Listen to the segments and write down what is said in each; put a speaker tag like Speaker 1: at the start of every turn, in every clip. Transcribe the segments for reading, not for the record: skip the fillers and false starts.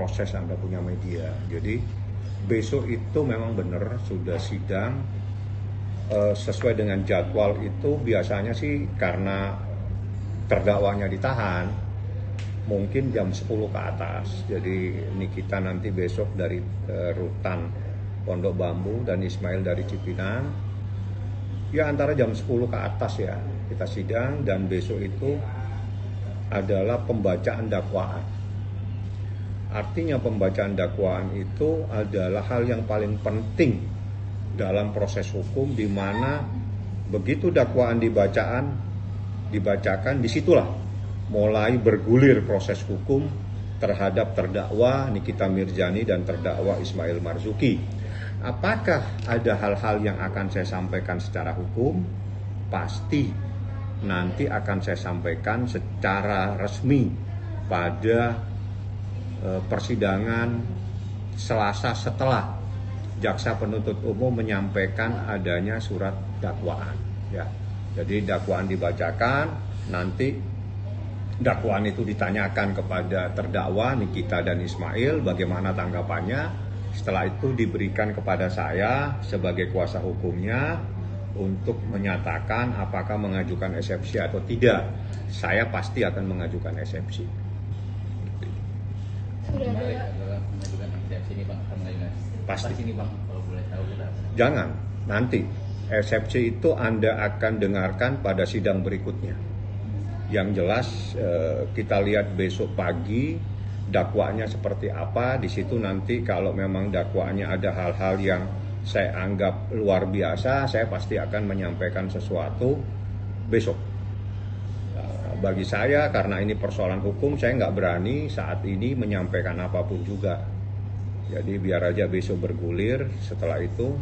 Speaker 1: proses Anda punya media. Jadi besok itu memang benar sudah sidang sesuai dengan jadwal. Itu biasanya sih karena terdakwanya ditahan mungkin jam 10 ke atas. Jadi Nikita nanti besok dari Rutan Pondok Bambu dan Ismail dari Cipinang. Ya antara jam 10 ke atas ya kita sidang, dan besok itu adalah pembacaan dakwaan. Artinya pembacaan dakwaan itu adalah hal yang paling penting dalam proses hukum, di mana begitu dakwaan dibacakan, disitulah mulai bergulir proses hukum terhadap terdakwa Nikita Mirzani dan terdakwa Ismail Marzuki. Apakah ada hal-hal yang akan saya sampaikan secara hukum? Pasti nanti akan saya sampaikan secara resmi pada persidangan Selasa setelah jaksa penuntut umum menyampaikan adanya surat dakwaan. Ya, jadi dakwaan dibacakan, nanti dakwaan itu ditanyakan kepada terdakwa Nikita dan Ismail bagaimana tanggapannya. Setelah itu diberikan kepada saya sebagai kuasa hukumnya untuk menyatakan apakah mengajukan eksepsi atau tidak. Saya pasti akan mengajukan eksepsi.
Speaker 2: Sudah ada mengajukan eksepsi ini Bang,
Speaker 1: pasti
Speaker 2: ini Bang, kalau boleh tahu kita.
Speaker 1: Jangan, nanti eksepsi itu Anda akan dengarkan pada sidang berikutnya. Yang jelas kita lihat besok pagi dakwaannya seperti apa. Di situ nanti kalau memang dakwaannya ada hal-hal yang saya anggap luar biasa, saya pasti akan menyampaikan sesuatu besok. Bagi saya, karena ini persoalan hukum, saya nggak berani saat ini menyampaikan apapun juga. Jadi biar aja besok bergulir, setelah itu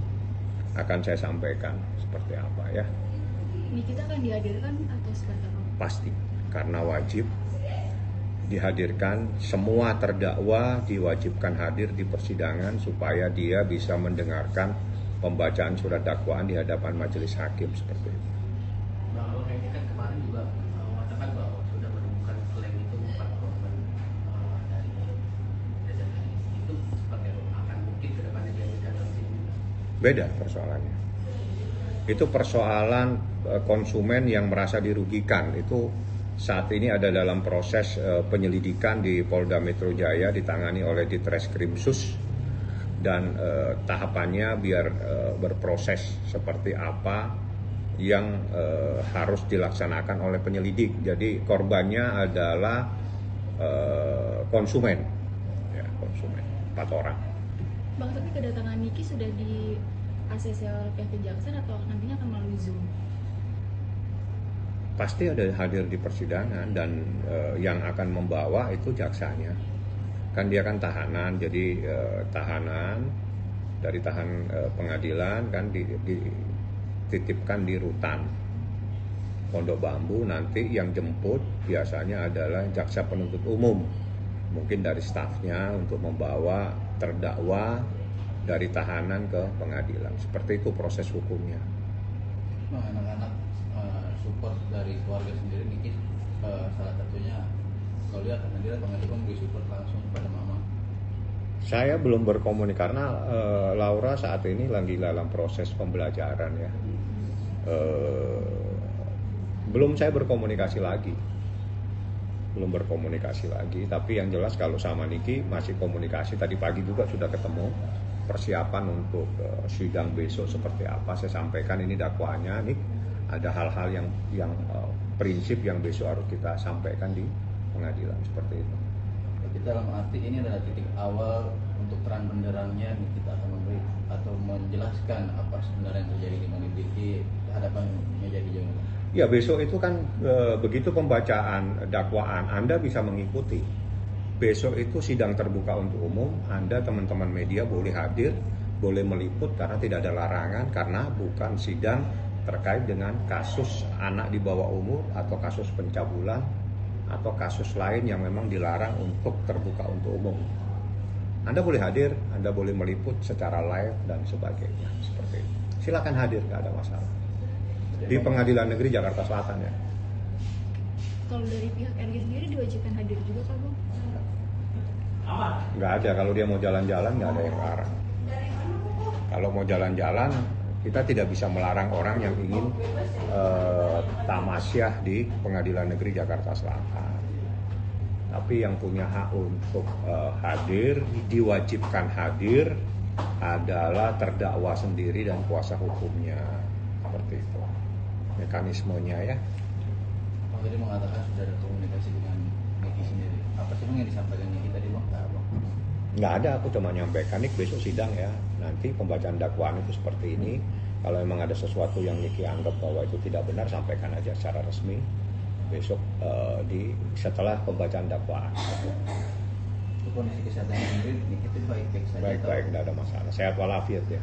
Speaker 1: akan saya sampaikan seperti apa ya.
Speaker 3: Nikita akan dihadirkan atau seperti apa?
Speaker 1: Pasti, karena wajib dihadirkan. Semua terdakwa diwajibkan hadir di persidangan supaya dia bisa mendengarkan pembacaan surat dakwaan di hadapan majelis hakim seperti itu.
Speaker 2: Bang, ini kan kemarin juga mengatakan bahwa sudah menemukan klaim itu 4 korban dari kejadian itu, seperti akan mungkin ke depannya dihadirkan sanksi.
Speaker 1: Beda persoalannya. Itu persoalan konsumen yang merasa dirugikan. Itu saat ini ada dalam proses penyelidikan di Polda Metro Jaya, ditangani oleh Ditreskrimsus, dan tahapannya biar berproses seperti apa yang harus dilaksanakan oleh penyelidik. Jadi korbannya adalah konsumen, ya, konsumen 4 orang.
Speaker 3: Bang, tapi kedatangan Niki sudah di ACC oleh pihak kejaksaan atau nantinya akan melalui Zoom?
Speaker 1: Pasti ada hadir di persidangan, dan yang akan membawa itu jaksanya. Kan dia kan tahanan, jadi tahanan dari pengadilan kan dititipkan di Rutan Pondok Bambu. Nanti yang jemput biasanya adalah jaksa penuntut umum, mungkin dari stafnya, untuk membawa terdakwa dari tahanan ke pengadilan. Seperti itu proses hukumnya.
Speaker 2: Nah, anak-anak support dari keluarga sendiri, Niki salah satunya kalau lihat karena dia pengadilan memberi support langsung kepada mama.
Speaker 1: Saya belum berkomunikasi karena Laura saat ini lagi dalam proses pembelajaran ya. Belum saya berkomunikasi lagi. Tapi yang jelas kalau sama Niki masih komunikasi. Tadi pagi juga sudah ketemu, persiapan untuk sidang besok seperti apa. Saya sampaikan ini dakwaannya nih, ada hal-hal yang prinsip yang besok harus kita sampaikan di pengadilan seperti itu.
Speaker 2: Jadi dalam arti ini adalah titik awal untuk terang benderangnya, kita akan memberi atau menjelaskan apa sebenarnya yang terjadi di hadapan meja hijau.
Speaker 1: Ya, besok itu kan begitu pembacaan dakwaan Anda bisa mengikuti. Besok itu sidang terbuka untuk umum, Anda teman-teman media boleh hadir, boleh meliput karena tidak ada larangan, karena bukan sidang terkait dengan kasus anak di bawah umur atau kasus pencabulan atau kasus lain yang memang dilarang untuk terbuka untuk umum. Anda boleh hadir, Anda boleh meliput secara live dan sebagainya seperti itu. Silakan hadir, nggak ada masalah. Di Pengadilan Negeri Jakarta Selatan ya.
Speaker 3: Kalau dari pihak RG sendiri diwajibkan hadir juga, Pak Bang?
Speaker 2: Aman.
Speaker 1: Nggak ada, kalau dia mau jalan-jalan nggak ada yang larang. Kalau mau jalan-jalan, kita tidak bisa melarang orang yang ingin tamasyah di Pengadilan Negeri Jakarta Selatan. Tapi yang punya hak untuk hadir, diwajibkan hadir, adalah terdakwa sendiri dan kuasa hukumnya. Seperti itu mekanismenya ya.
Speaker 4: Bang tadi mengatakan sudah ada komunikasi dengan Niki sendiri. Apa sih Bang yang disampaikan Niki tadi Bang?
Speaker 1: Nggak ada, aku cuma nyampaikan nih besok sidang ya. Nanti pembacaan dakwaan itu seperti ini. Kalau memang ada sesuatu yang Niki anggap bahwa itu tidak benar, sampaikan aja secara resmi besok setelah pembacaan dakwaan.
Speaker 4: Itu kondisi kesehatan sendiri Niki itu baik-baik saja.
Speaker 1: Baik-baik, tidak ada masalah. Sehat walafiat ya.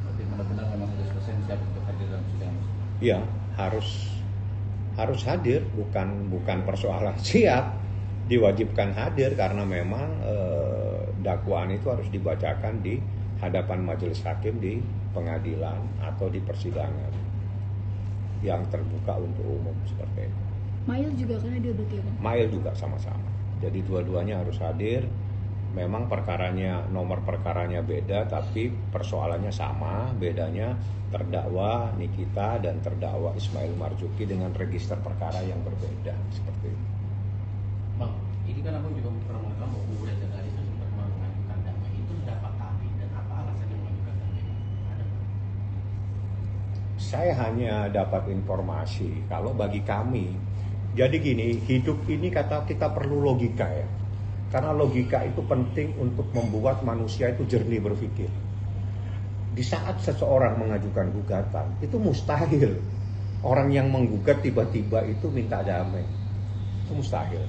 Speaker 4: Berarti benar-benar memang 100% siap untuk hadir dalam sidang.
Speaker 1: Iya, harus hadir, bukan persoalan siap, diwajibkan hadir karena memang dakwaan itu harus dibacakan di hadapan majelis hakim di pengadilan atau di persidangan yang terbuka untuk umum seperti itu.
Speaker 3: Mail juga kan ada berarti ya Bang?
Speaker 1: Mail juga sama-sama. Jadi dua-duanya harus hadir. Memang nomor perkaranya beda, tapi persoalannya sama. Bedanya terdakwa Nikita dan terdakwa Ismail Marzuki dengan register perkara yang berbeda seperti itu.
Speaker 2: Bang, ini kan aku juga pernah mengatakan bahwa Kubu Reza Gali itu sempat mengajukan damai. Itu dapat kami dan apa alasannya mengajukan damai? Ada Bang?
Speaker 1: Saya hanya dapat informasi kalau bagi kami, jadi gini, hidup ini kata kita perlu logika ya. Karena logika itu penting untuk membuat manusia itu jernih berpikir. Di saat seseorang mengajukan gugatan, itu mustahil orang yang menggugat tiba-tiba itu minta damai. Itu mustahil.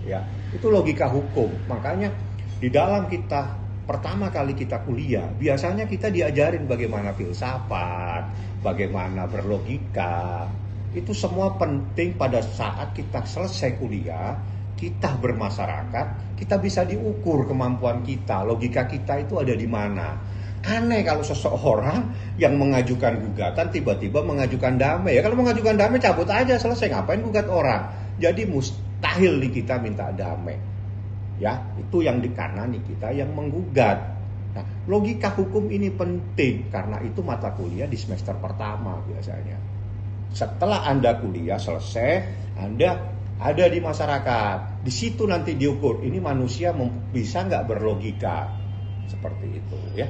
Speaker 1: Ya, itu logika hukum. Makanya di dalam kita pertama kali kita kuliah, biasanya kita diajarin bagaimana filsafat, bagaimana berlogika. Itu semua penting pada saat kita selesai kuliah, kita bermasyarakat, kita bisa diukur kemampuan kita, logika kita itu ada di mana. Aneh kalau seseorang yang mengajukan gugatan tiba-tiba mengajukan damai. Ya kalau mengajukan damai cabut aja selesai, ngapain gugat orang. Jadi mustahil di kita minta damai. Ya, itu yang dikanani kita yang menggugat. Nah, logika hukum ini penting karena itu mata kuliah di semester pertama biasanya. Setelah Anda kuliah selesai, Anda ada di masyarakat. Di situ nanti diukur ini manusia bisa nggak berlogika seperti itu ya.